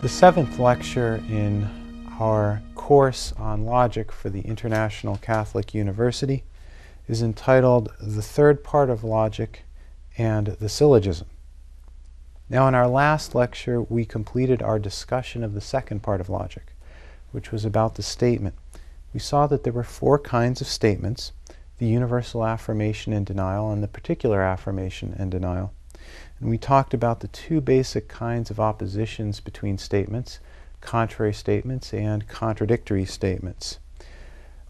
The seventh lecture in our course on logic for the International Catholic University is entitled The Third Part of Logic and the Syllogism. Now, in our last lecture, we completed our discussion of the second part of logic, which was about the statement. We saw that there were four kinds of statements: the universal affirmation and denial and the particular affirmation and denial. And we talked about the two basic kinds of oppositions between statements: contrary statements and contradictory statements.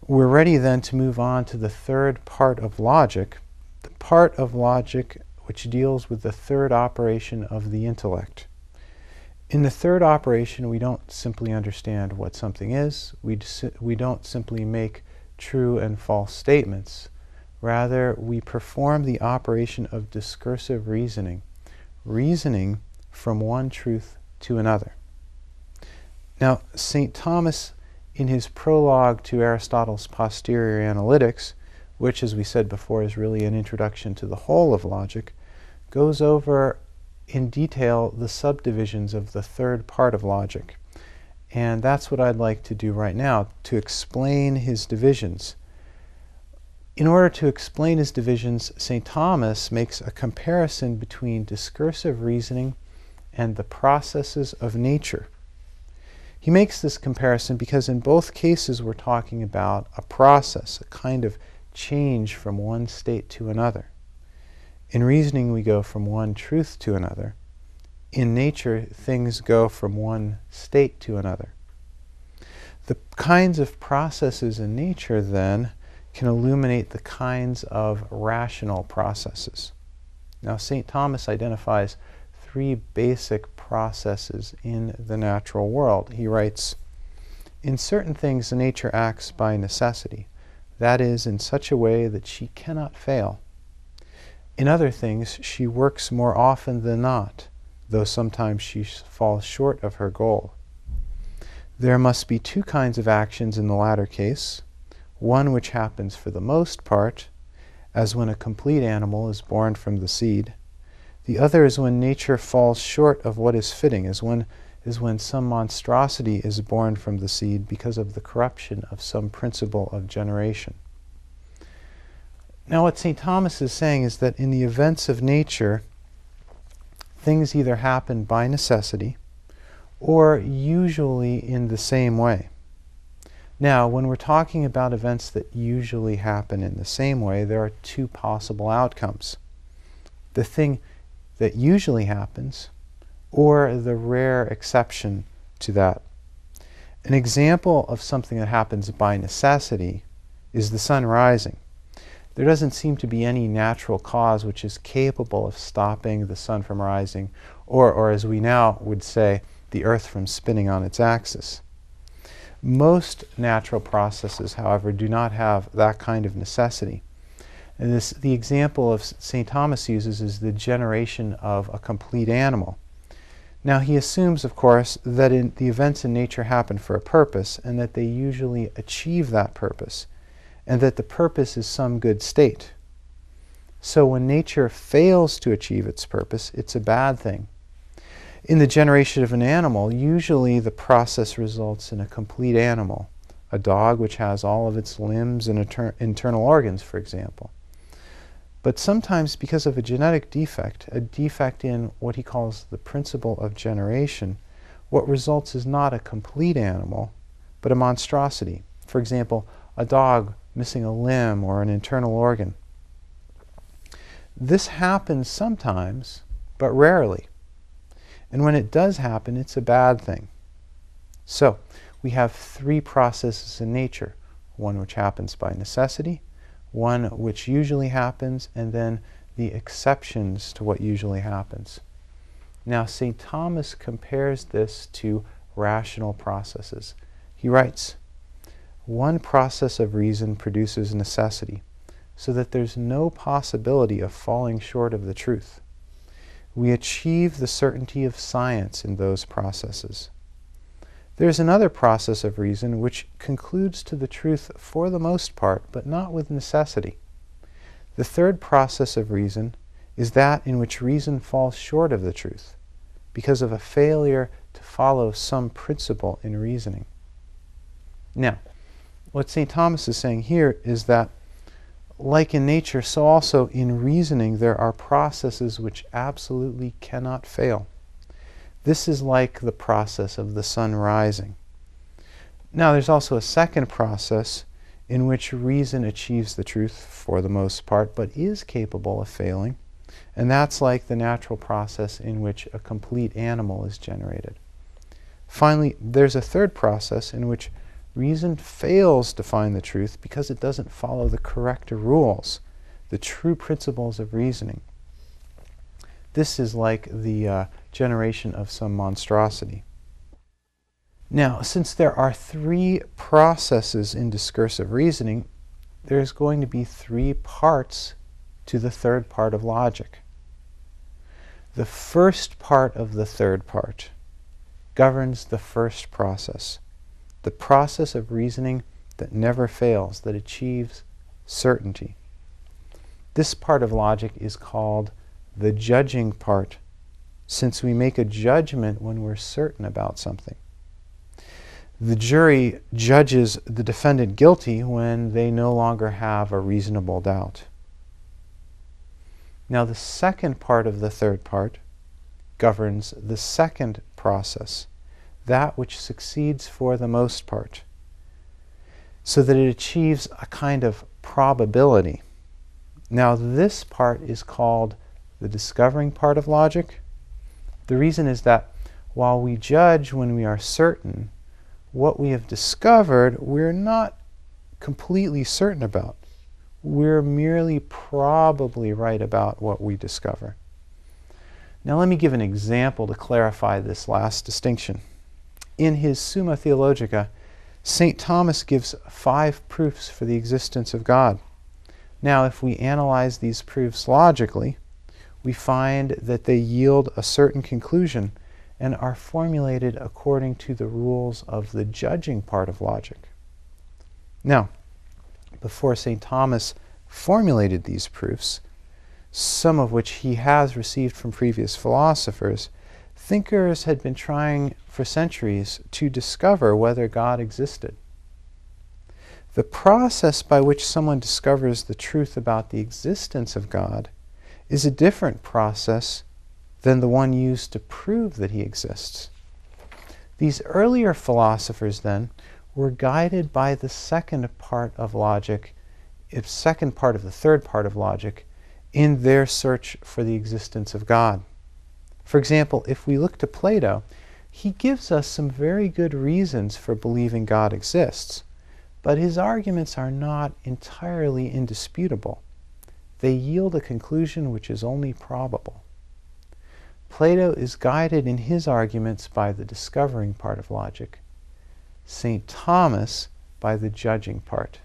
We're ready then to move on to the third part of logic, the part of logic which deals with the third operation of the intellect. In the third operation, we don't simply understand what something is. We don't simply make true and false statements. Rather, we perform the operation of discursive reasoning, reasoning from one truth to another. Now, St. Thomas, in his prologue to Aristotle's Posterior Analytics, which, as we said before, is really an introduction to the whole of logic, goes over in detail the subdivisions of the third part of logic. And that's what I'd like to do right now, to explain his divisions. In order to explain his divisions, St. Thomas makes a comparison between discursive reasoning and the processes of nature. He makes this comparison because in both cases we're talking about a process, a kind of change from one state to another. In reasoning, we go from one truth to another. In nature, things go from one state to another. The kinds of processes in nature, then, can illuminate the kinds of rational processes. Now, St. Thomas identifies three basic processes in the natural world. He writes, "In certain things, nature acts by necessity, that is, in such a way that she cannot fail. In other things, she works more often than not, though sometimes she falls short of her goal. There must be two kinds of actions in the latter case, one which happens for the most part, as when a complete animal is born from the seed. The other is when nature falls short of what is fitting, as when some monstrosity is born from the seed because of the corruption of some principle of generation." Now, what St. Thomas is saying is that in the events of nature, things either happen by necessity or usually in the same way. Now, when we're talking about events that usually happen in the same way, there are two possible outcomes: the thing that usually happens or the rare exception to that. An example of something that happens by necessity is the sun rising. There doesn't seem to be any natural cause which is capable of stopping the sun from rising, or as we now would say, the earth from spinning on its axis. Most natural processes, however, do not have that kind of necessity. And the example of St. Thomas uses is the generation of a complete animal. Now, he assumes, of course, that the events in nature happen for a purpose, and that they usually achieve that purpose, and that the purpose is some good state. So when nature fails to achieve its purpose, it's a bad thing. In the generation of an animal, usually the process results in a complete animal, a dog which has all of its limbs and internal organs, for example. But sometimes, because of a genetic defect, a defect in what he calls the principle of generation, what results is not a complete animal, but a monstrosity. For example, a dog missing a limb or an internal organ. This happens sometimes, but rarely. And when it does happen, it's a bad thing. So, we have three processes in nature: one which happens by necessity, one which usually happens, and then the exceptions to what usually happens. Now, St. Thomas compares this to rational processes. He writes, "One process of reason produces necessity, so that there's no possibility of falling short of the truth. We achieve the certainty of science in those processes. There's another process of reason which concludes to the truth for the most part, but not with necessity. The third process of reason is that in which reason falls short of the truth, because of a failure to follow some principle in reasoning. Now, what St. Thomas is saying here is that, like in nature, so also in reasoning there are processes which absolutely cannot fail. This is like the process of the sun rising. Now, there's also a second process in which reason achieves the truth for the most part, but is capable of failing, and that's like the natural process in which a complete animal is generated. Finally, there's a third process in which reason fails to find the truth because it doesn't follow the correct rules, the true principles of reasoning. This is like the generation of some monstrosity. Now, since there are three processes in discursive reasoning, there's going to be three parts to the third part of logic. The first part of the third part governs the first process, the process of reasoning that never fails, that achieves certainty. This part of logic is called the judging part, since we make a judgment when we're certain about something. The jury judges the defendant guilty when they no longer have a reasonable doubt. Now, the second part of the third part governs the second process, that which succeeds for the most part, so that it achieves a kind of probability. Now, this part is called the discovering part of logic. The reason is that while we judge when we are certain, what we have discovered we're not completely certain about. We're merely probably right about what we discover. Now, let me give an example to clarify this last distinction. In his Summa Theologica, St. Thomas gives 5 proofs for the existence of God. Now, if we analyze these proofs logically, we find that they yield a certain conclusion and are formulated according to the rules of the judging part of logic. Now, before St. Thomas formulated these proofs, some of which he has received from previous philosophers, thinkers had been trying for centuries to discover whether God existed. The process by which someone discovers the truth about the existence of God is a different process than the one used to prove that he exists. These earlier philosophers, then, were guided by the second part of logic, the second part of the third part of logic, in their search for the existence of God. For example, if we look to Plato, he gives us some very good reasons for believing God exists, but his arguments are not entirely indisputable. They yield a conclusion which is only probable. Plato is guided in his arguments by the discovering part of logic, St. Thomas by the judging part.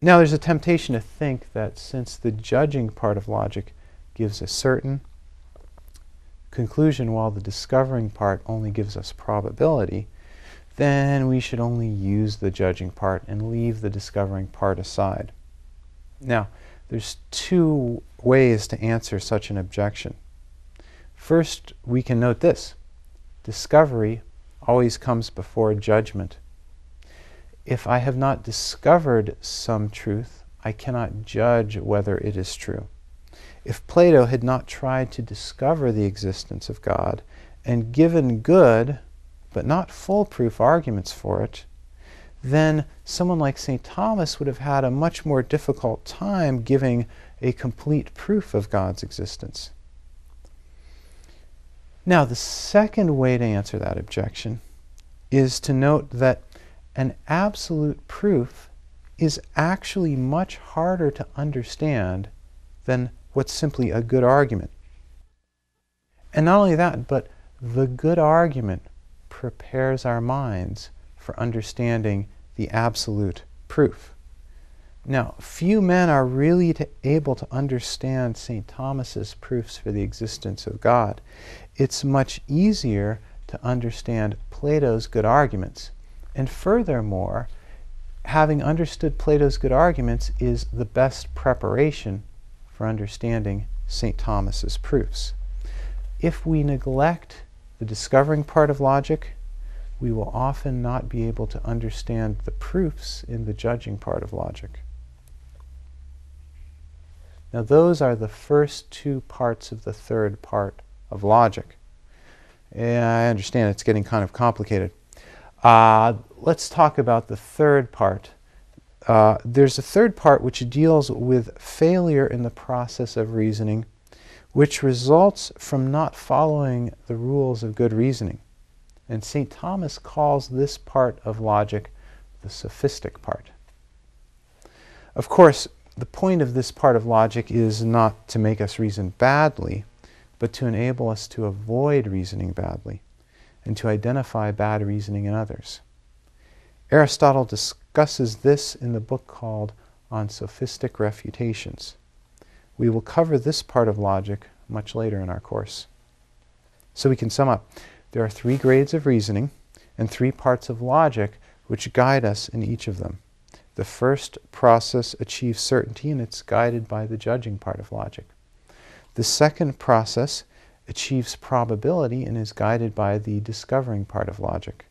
Now, there's a temptation to think that since the judging part of logic gives a certain conclusion while the discovering part only gives us probability, then we should only use the judging part and leave the discovering part aside. Now, there's 2 ways to answer such an objection. First, we can note this: discovery always comes before judgment. If I have not discovered some truth, I cannot judge whether it is true. If Plato had not tried to discover the existence of God and given good, but not foolproof arguments for it, then someone like St. Thomas would have had a much more difficult time giving a complete proof of God's existence. Now, the second way to answer that objection is to note that an absolute proof is actually much harder to understand than what's simply a good argument. And not only that, but the good argument prepares our minds for understanding the absolute proof. Now, few men are really able to understand St. Thomas's proofs for the existence of God. It's much easier to understand Plato's good arguments. And furthermore, having understood Plato's good arguments is the best preparation for understanding St. Thomas's proofs. if we neglect the discovering part of logic, we will often not be able to understand the proofs in the judging part of logic. Now, those are the first two parts of the third part of logic. And I understand it's getting kind of complicated. Let's talk about the third part. There's a third part which deals with failure in the process of reasoning, which results from not following the rules of good reasoning. And St. Thomas calls this part of logic the sophistic part. Of course, the point of this part of logic is not to make us reason badly, but to enable us to avoid reasoning badly and to identify bad reasoning in others. Aristotle discusses this in the book called On Sophistic Refutations. We will cover this part of logic much later in our course. So we can sum up. There are three grades of reasoning and three parts of logic which guide us in each of them. The first process achieves certainty, and it's guided by the judging part of logic. The second process achieves probability and is guided by the discovering part of logic.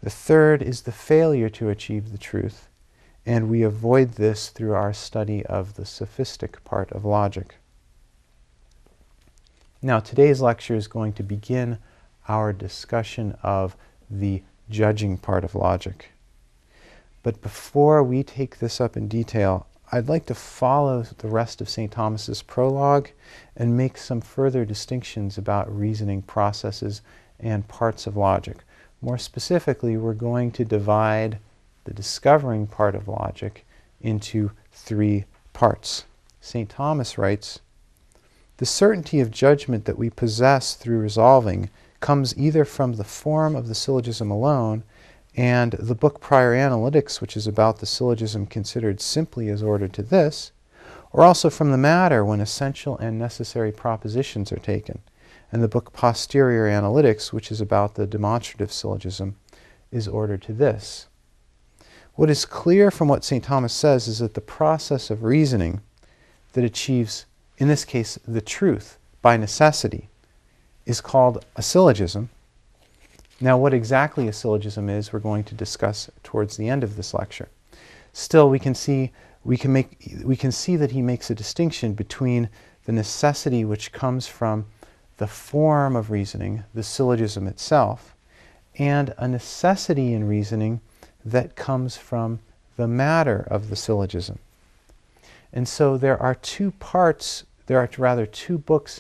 The third is the failure to achieve the truth, and we avoid this through our study of the sophistic part of logic. Now, today's lecture is going to begin our discussion of the judging part of logic. But before we take this up in detail, I'd like to follow the rest of St. Thomas's prologue and make some further distinctions about reasoning processes and parts of logic. More specifically, we're going to divide the discovering part of logic into three parts. St. Thomas writes, "The certainty of judgment that we possess through resolving comes either from the form of the syllogism alone, and the book Posterior Analytics, which is about the syllogism considered simply as ordered to this, or also from the matter when essential and necessary propositions are taken, and the book Posterior Analytics, which is about the demonstrative syllogism, is ordered to this." What is clear from what St. Thomas says is that the process of reasoning that achieves, in this case, the truth by necessity, is called a syllogism. Now, what exactly a syllogism is, we're going to discuss towards the end of this lecture. Still, we can see that he makes a distinction between the necessity which comes from the form of reasoning, the syllogism itself, and a necessity in reasoning that comes from the matter of the syllogism. And so there are two books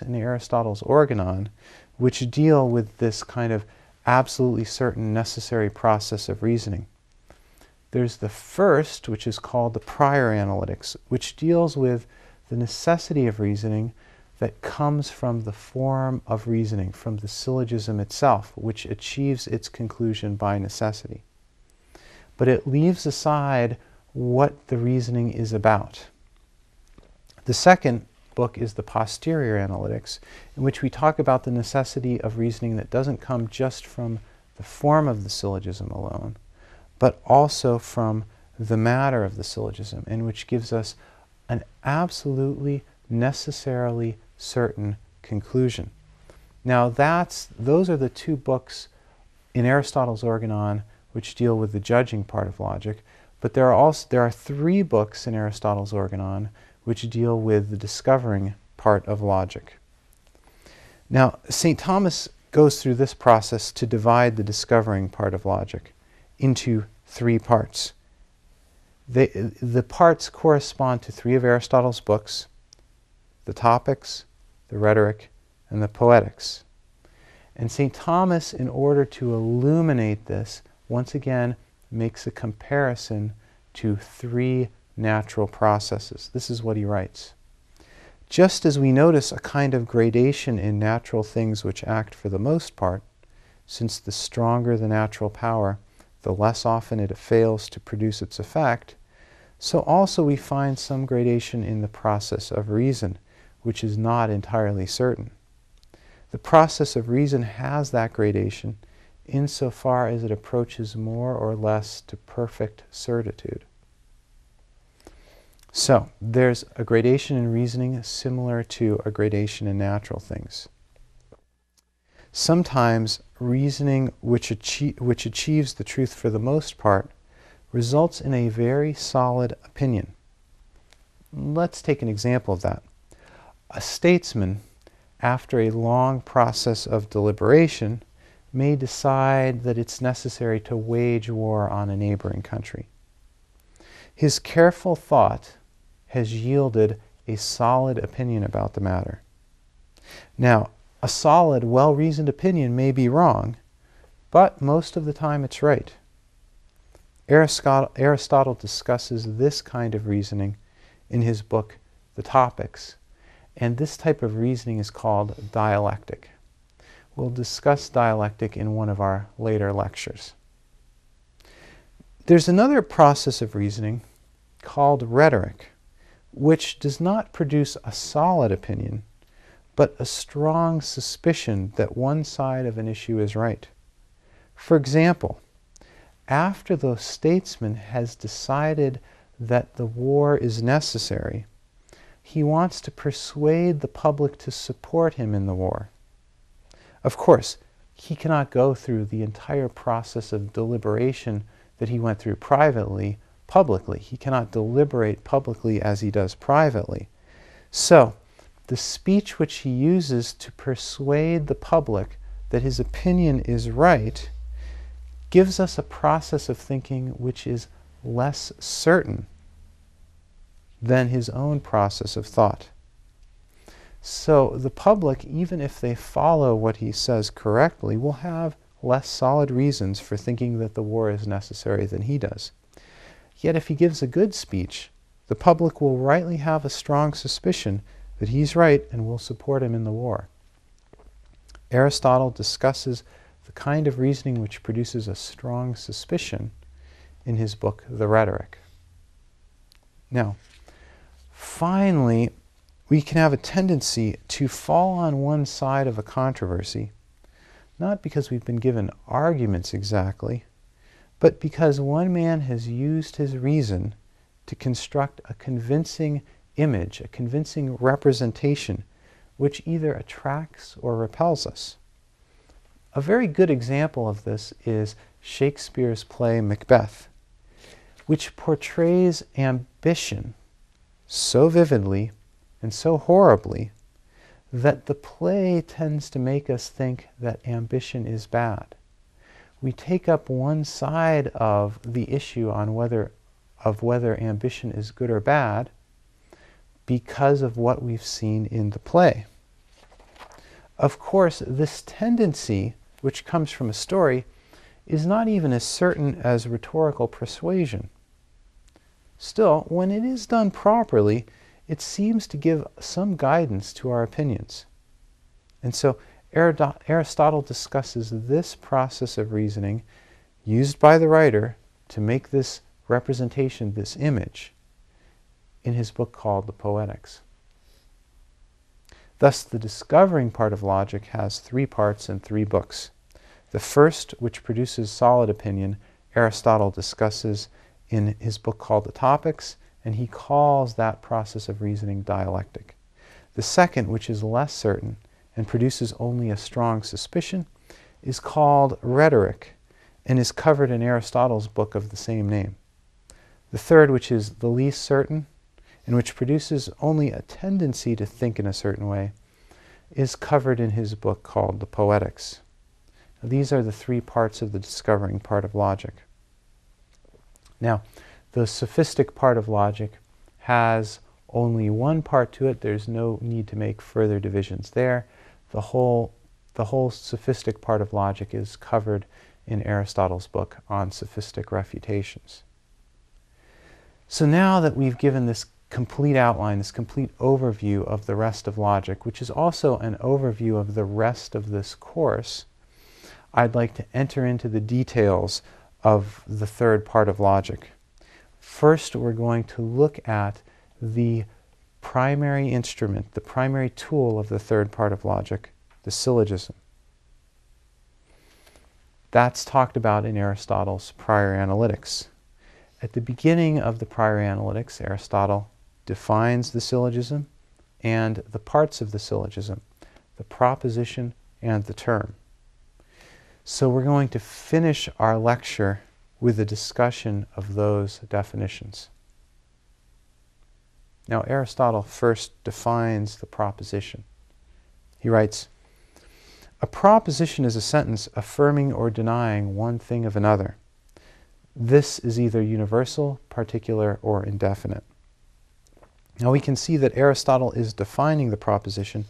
in Aristotle's Organon which deal with this kind of absolutely certain necessary process of reasoning. There's the first, which is called the Posterior Analytics, which deals with the necessity of reasoning that comes from the form of reasoning, from the syllogism itself, which achieves its conclusion by necessity. But it leaves aside what the reasoning is about. The second book is the Posterior Analytics, in which we talk about the necessity of reasoning that doesn't come just from the form of the syllogism alone, but also from the matter of the syllogism, and which gives us an absolutely necessarily certain conclusion. Now those are the two books in Aristotle's Organon which deal with the judging part of logic, but there are three books in Aristotle's Organon which deal with the discovering part of logic. Now, St. Thomas goes through this process to divide the discovering part of logic into three parts. The parts correspond to three of Aristotle's books: the Topics, the Rhetoric, and the Poetics. And St. Thomas, in order to illuminate this, once again makes a comparison to three natural processes. This is what he writes. "Just as we notice a kind of gradation in natural things which act for the most part, since the stronger the natural power, the less often it fails to produce its effect, so also we find some gradation in the process of reason, which is not entirely certain. The process of reason has that gradation insofar as it approaches more or less to perfect certitude." So, there's a gradation in reasoning similar to a gradation in natural things. Sometimes reasoning which achieves the truth for the most part results in a very solid opinion. Let's take an example of that. A statesman, after a long process of deliberation, may decide that it's necessary to wage war on a neighboring country. His careful thought has yielded a solid opinion about the matter. Now, a solid, well-reasoned opinion may be wrong, but most of the time it's right. Aristotle discusses this kind of reasoning in his book, The Topics, and this type of reasoning is called dialectic. We'll discuss dialectic in one of our later lectures. There's another process of reasoning called rhetoric, which does not produce a solid opinion, but a strong suspicion that one side of an issue is right. For example, after the statesman has decided that the war is necessary, he wants to persuade the public to support him in the war. Of course, he cannot go through the entire process of deliberation that he went through privately, publicly. He cannot deliberate publicly as he does privately. So, the speech which he uses to persuade the public that his opinion is right gives us a process of thinking which is less certain than his own process of thought. So the public, even if they follow what he says correctly, will have less solid reasons for thinking that the war is necessary than he does. Yet if he gives a good speech, the public will rightly have a strong suspicion that he's right and will support him in the war. Aristotle discusses the kind of reasoning which produces a strong suspicion in his book, The Rhetoric. Now, finally, we can have a tendency to fall on one side of a controversy, not because we've been given arguments exactly, but because one man has used his reason to construct a convincing image, a convincing representation, which either attracts or repels us. A very good example of this is Shakespeare's play Macbeth, which portrays ambition so vividly and so horribly that the play tends to make us think that ambition is bad. We take up one side of the issue on whether ambition is good or bad because of what we've seen in the play. Of course, this tendency, which comes from a story, is not even as certain as rhetorical persuasion. Still, when it is done properly, it seems to give some guidance to our opinions. And so Aristotle discusses this process of reasoning used by the writer to make this representation, this image, in his book called The Poetics. Thus, the discovering part of logic has 3 parts and 3 books. The first, which produces solid opinion, Aristotle discusses in his book called The Topics, and he calls that process of reasoning dialectic. The second, which is less certain and produces only a strong suspicion, is called Rhetoric and is covered in Aristotle's book of the same name. The third, which is the least certain and which produces only a tendency to think in a certain way, is covered in his book called The Poetics. Now, these are the 3 parts of the discovering part of logic. Now, the sophistic part of logic has only one part to it. There's no need to make further divisions there. The whole sophistic part of logic is covered in Aristotle's book on sophistic refutations. So now that we've given this complete outline, this complete overview of the rest of logic, which is also an overview of the rest of this course, I'd like to enter into the details of the third part of logic. First, we're going to look at the primary instrument, the primary tool of the third part of logic, the syllogism. That's talked about in Aristotle's Prior Analytics. At the beginning of the Prior Analytics, Aristotle defines the syllogism and the parts of the syllogism, the proposition and the term. So we're going to finish our lecture with a discussion of those definitions. Now, Aristotle first defines the proposition. He writes, "A proposition is a sentence affirming or denying one thing of another. This is either universal, particular, or indefinite." Now we can see that Aristotle is defining the proposition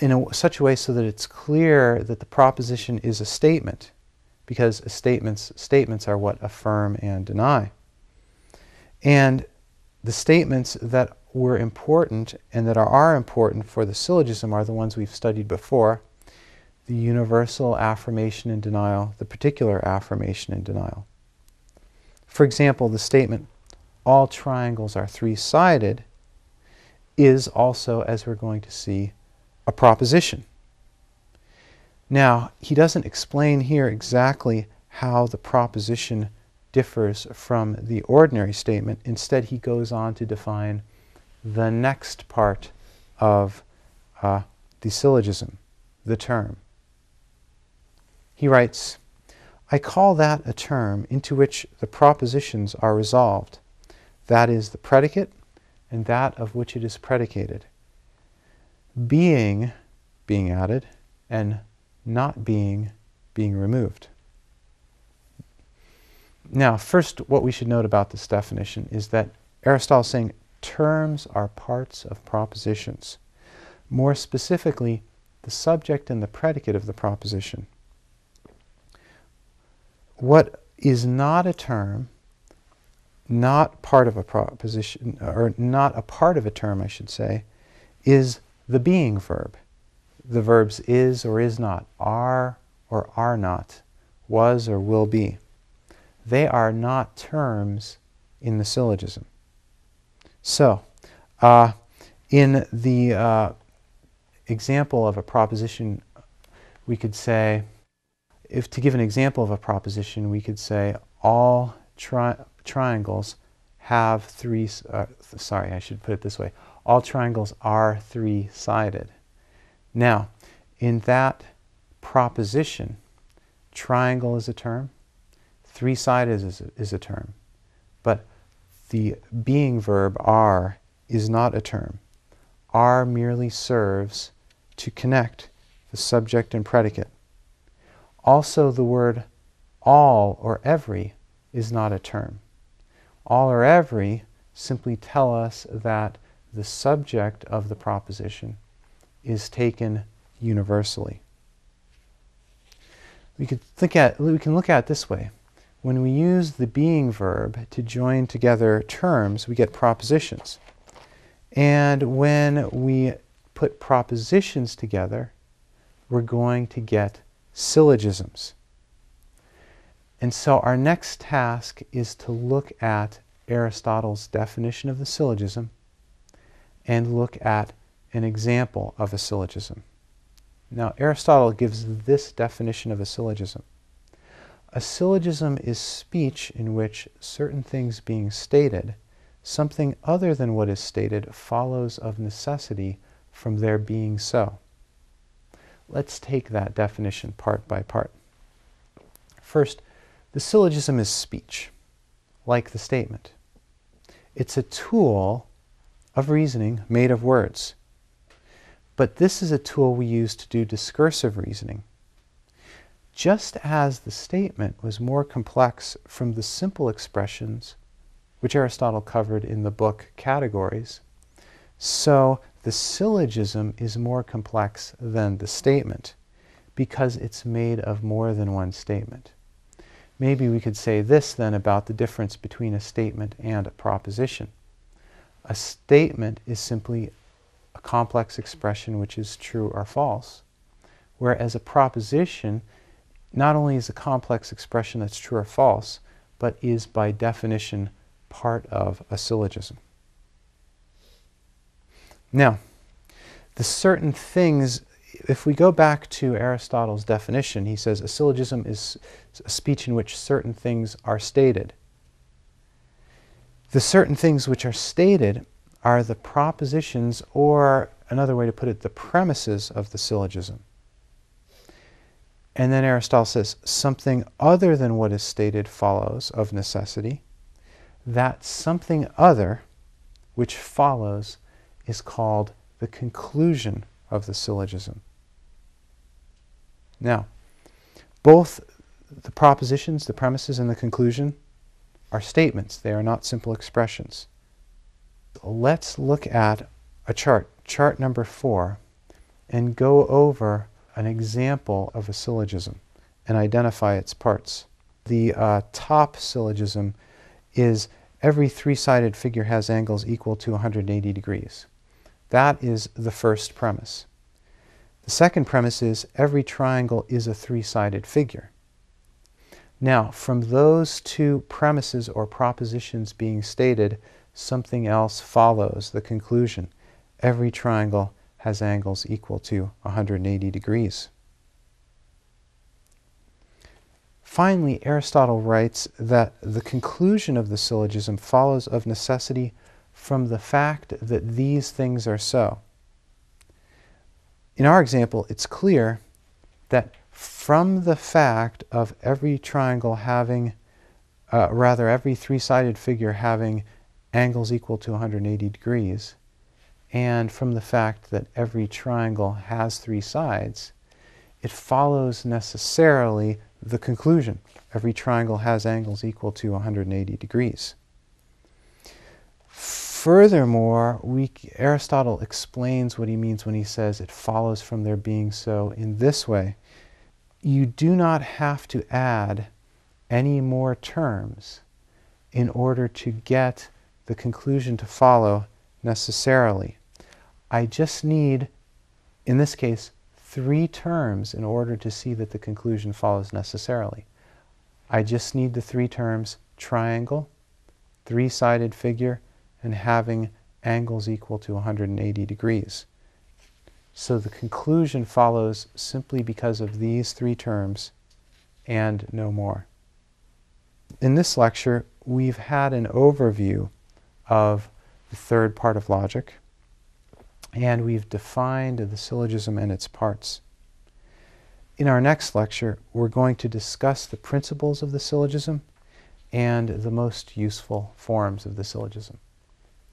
in such a way so that it's clear that the proposition is a statement, because statements are what affirm and deny. And the statements that were important and that are important for the syllogism are the ones we've studied before: the universal affirmation and denial, the particular affirmation and denial. For example, the statement, "all triangles are three-sided," is also, as we're going to see, a proposition. Now, he doesn't explain here exactly how the proposition differs from the ordinary statement. Instead, he goes on to define the next part of the syllogism, the term. He writes, "I call that a term into which the propositions are resolved, that is, the predicate and that of which it is predicated, being added, and not being removed." Now, first, what we should note about this definition is that Aristotle is saying terms are parts of propositions. More specifically, the subject and the predicate of the proposition. What is not a term, not part of a proposition, or not a part of a term, I should say, is the being verb. The verbs is or is not, are or are not, was or will be. They are not terms in the syllogism. So, in the example of a proposition, we could say, to give an example of a proposition, we could say all triangles have I should put it this way. All triangles are three-sided. Now, in that proposition, triangle is a term, three-sided is a term, but the being verb are is not a term. Are merely serves to connect the subject and predicate. Also, the word all or every is not a term. All or every simply tell us that the subject of the proposition is taken universally. We can look at it this way. When we use the being verb to join together terms, we get propositions. And when we put propositions together, we're going to get syllogisms. And so our next task is to look at Aristotle's definition of the syllogism and look at an example of a syllogism. Now, Aristotle gives this definition of a syllogism. A syllogism is speech in which certain things being stated, something other than what is stated follows of necessity from their being so. Let's take that definition part by part. First, the syllogism is speech, like the statement. It's a tool of reasoning made of words. But this is a tool we use to do discursive reasoning. Just as the statement was more complex from the simple expressions, which Aristotle covered in the book Categories, so the syllogism is more complex than the statement because it's made of more than one statement. Maybe we could say this then about the difference between a statement and a proposition. A statement is simply a complex expression which is true or false, whereas a proposition not only is a complex expression that's true or false, but is by definition part of a syllogism. Now, the certain things, if we go back to Aristotle's definition, he says a syllogism is a speech in which certain things are stated. The certain things which are stated are the propositions, or another way to put it, the premises of the syllogism. And then Aristotle says, something other than what is stated follows of necessity. That something other which follows is called the conclusion of the syllogism. Now, both the propositions, the premises, and the conclusion are statements. They are not simple expressions. Let's look at a chart, chart number 4, and go over an example of a syllogism and identify its parts. The top syllogism is every three-sided figure has angles equal to 180 degrees. That is the first premise. The second premise is every triangle is a three-sided figure. Now, from those two premises or propositions being stated, something else follows, the conclusion. Every triangle has angles equal to 180 degrees. Finally, Aristotle writes that the conclusion of the syllogism follows of necessity from the fact that these things are so. In our example, it's clear that from the fact of every triangle having, every three-sided figure having angles equal to 180 degrees, and from the fact that every triangle has three sides, it follows necessarily the conclusion. Every triangle has angles equal to 180 degrees. Furthermore, Aristotle explains what he means when he says it follows from their being so in this way. You do not have to add any more terms in order to get the conclusion to follow necessarily. I just need, in this case, 3 terms in order to see that the conclusion follows necessarily. I just need the 3 terms triangle, three-sided figure, and having angles equal to 180 degrees. So the conclusion follows simply because of these 3 terms and no more. In this lecture, we've had an overview of the third part of logic, and we've defined the syllogism and its parts. In our next lecture, we're going to discuss the principles of the syllogism and the most useful forms of the syllogism.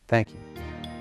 Thank you.